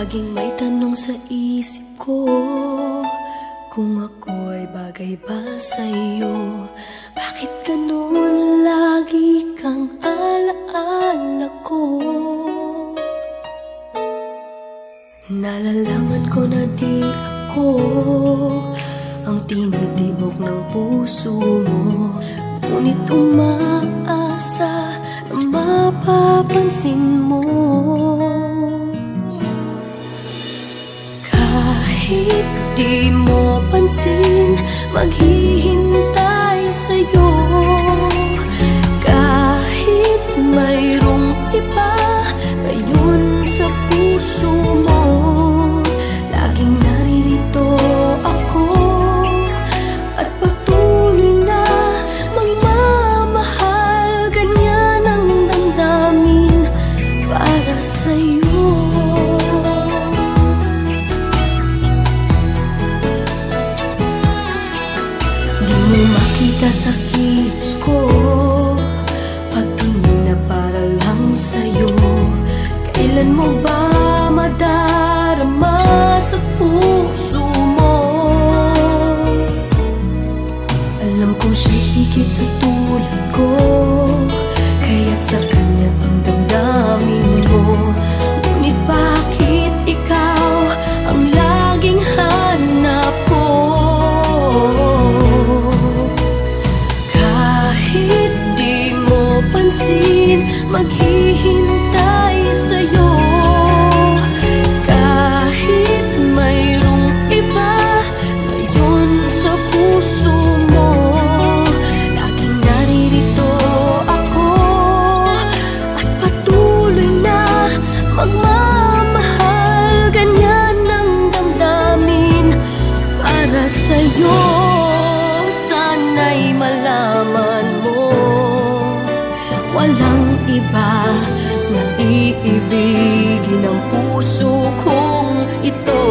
Laging may tanong sa isip ko, kung ako'y bagay ba sa'yo? Bakit ganun lagi kang alaala ko? Nalalaman ko na di ako ang tinitibok ng puso mo, ngunit umaasa na mapapansin mo. Kahit di mo pansin, maghihintay sa'yo. Kahit mayroong iba ngayon sa puso mo, laging naririto ako at patuloy na magmamahal. Ganyan ang damdamin para sa'yo. Makita sa kilos ko, pagtingin na para lang sa'yo. Kailan mo ba madarama sa puso mo? Alam kong siya'y higit sa tulad ko, kaya't sa kanya ang damdamin mo. Ngunit bakit ikaw ang laging hanap ko? Maghihintay sa'yo. Kahit mayroong iba ngayon sa puso mo, laging naririto ako at patuloy na magmamahal. Ganyan ang damdamin para sa'yo. Sana'y malaman mo, walang iba na iibigin ang puso kong ito.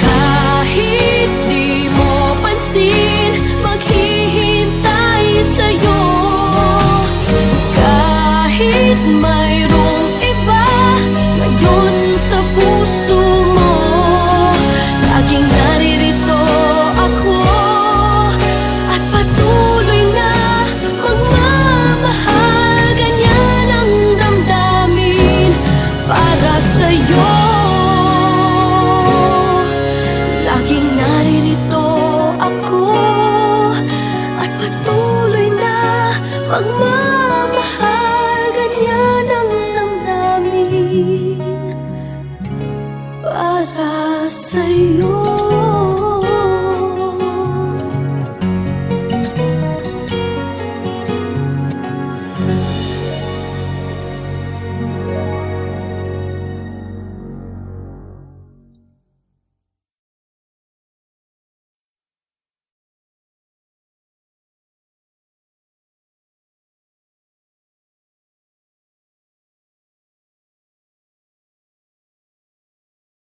Kahit di mo pansin, maghihintay sa'yo. Kahit mayroong iba ngayon sa puso mo, laging naririto ako at patuloy na magmamahal. Ganyan ang damdamin para sa'yo. Laging naririto ako at patuloy na magmamahal. Ganyan ang damdamin para sa'yo.